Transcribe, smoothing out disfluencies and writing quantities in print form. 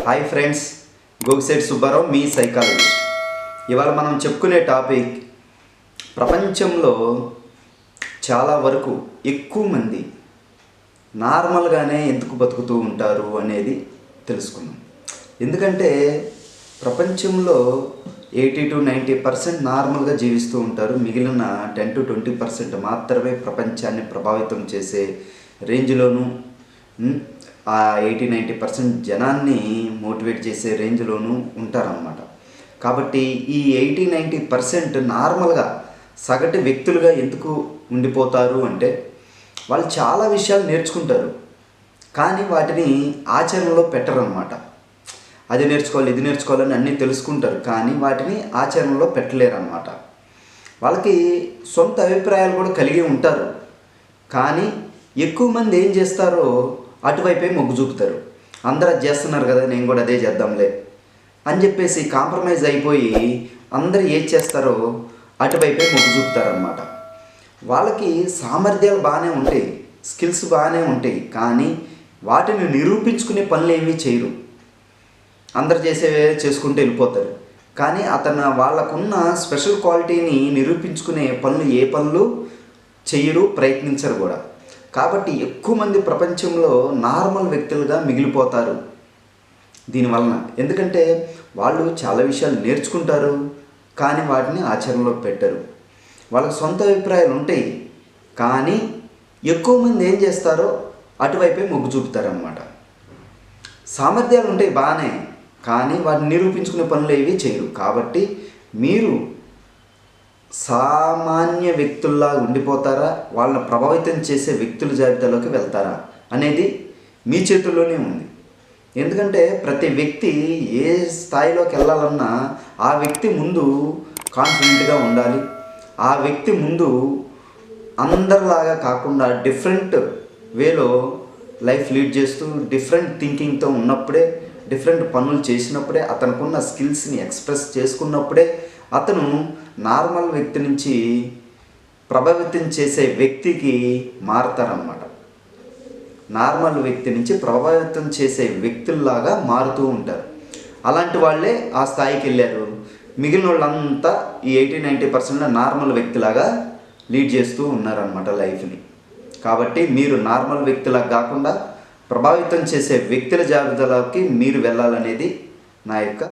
Hi friends, Gogisetti Subbarao మీ psychologist. ఇవాళ మనం చెప్పుకునే టాపిక్ ప్రపంచంలో చాలా వరకు ఎక్కువ మంది నార్మల్గానే ఎందుకు బతుకుతూ ఉంటారు అనేది తెలుసుకుందాం. ఎందుకంటే ప్రపంచంలో 80-90% నార్మల్గా జీవిస్తూ ఉంటారు. మిగిలిన 10-20% మాత్రమే ప్రపంచాన్ని ప్రభావితం చేసే రేంజ్లోనూ ఆ 80-90% జనాన్ని మోటివేట్ చేసే రేంజ్లోనూ ఉంటారన్నమాట. కాబట్టి ఈ 80-90% నార్మల్గా సగటు వ్యక్తులుగా ఎందుకు ఉండిపోతారు అంటే వాళ్ళు చాలా విషయాలు నేర్చుకుంటారు, కానీ వాటిని ఆచరణలో పెట్టరన్నమాట. అది నేర్చుకోవాలి, ఇది నేర్చుకోవాలని అన్నీ తెలుసుకుంటారు, కానీ వాటిని ఆచరణలో పెట్టలేరు అన్నమాట. వాళ్ళకి సొంత అభిప్రాయాలు కూడా కలిగి ఉంటారు, కానీ ఎక్కువ మంది ఏం చేస్తారో అటువైపే మొగ్గు చూపుతారు. అందరూ అది చేస్తున్నారు కదా, నేను కూడా అదే చేద్దాంలే అని చెప్పేసి కాంప్రమైజ్ అయిపోయి అందరూ ఏది చేస్తారో అటువైపే మొగ్గు చూపుతారనమాట. వాళ్ళకి సామర్థ్యాలు బాగానే ఉంటాయి, స్కిల్స్ బాగానే ఉంటాయి, కానీ వాటిని నిరూపించుకునే పనులు ఏమీ చేయరు. అందరు చేసేవే చేసుకుంటూ వెళ్ళిపోతారు, కానీ వాళ్ళకున్న స్పెషల్ క్వాలిటీని నిరూపించుకునే పనులు ఏ పనులు చేయరు, ప్రయత్నించరు కూడా. కాబట్టి ఎక్కువ మంది ప్రపంచంలో నార్మల్ వ్యక్తులుగా మిగిలిపోతారు దీనివలన. ఎందుకంటే వాళ్ళు చాలా విషయాలు నేర్చుకుంటారు, కానీ వాటిని ఆచరణలో పెట్టరు. వాళ్ళకి సొంత అభిప్రాయాలు ఉంటాయి, కానీ ఎక్కువ మంది ఏం చేస్తారో అటువైపే మొగ్గు చూపుతారనమాట. సామర్థ్యాలు ఉంటాయి బాగానే, కానీ వాటిని నిరూపించుకునే పనులు ఏవి చేయరు. కాబట్టి మీరు సామాన్య వ్యక్తుల్లా ఉండిపోతారా, వాళ్ళని ప్రభావితం చేసే వ్యక్తుల జాబితాలోకి వెళ్తారా అనేది మీ చేతుల్లోనే ఉంది. ఎందుకంటే ప్రతి వ్యక్తి ఏ స్థాయిలోకి వెళ్ళాలన్నా ఆ వ్యక్తి ముందు కాన్ఫిడెంట్గా ఉండాలి. ఆ వ్యక్తి ముందు అందరిలాగా కాకుండా డిఫరెంట్ వేలో లైఫ్ లీడ్ చేస్తూ డిఫరెంట్ థింకింగ్తో ఉన్నప్పుడే, డిఫరెంట్ పనులు చేసినప్పుడే, అతనుకున్న స్కిల్స్ని ఎక్స్ప్రెస్ చేసుకున్నప్పుడే అతను నార్మల్ వ్యక్తి నుంచి ప్రభావితం చేసే వ్యక్తికి మారుతారన్నమాట. నార్మల్ వ్యక్తి నుంచి ప్రభావితం చేసే వ్యక్తుల్లాగా మారుతూ ఉంటారు. అలాంటి వాళ్ళే ఆ స్థాయికి వెళ్ళారు. మిగిలిన వాళ్ళంతా ఈ 80-90% నార్మల్ వ్యక్తిలాగా లీడ్ చేస్తూ ఉన్నారన్నమాట లైఫ్ని. కాబట్టి మీరు నార్మల్ వ్యక్తిలాగా కాకుండా ప్రభావితం చేసే వ్యక్తుల జాబితాలోకి మీరు వెళ్ళాలనేది నా యొక్క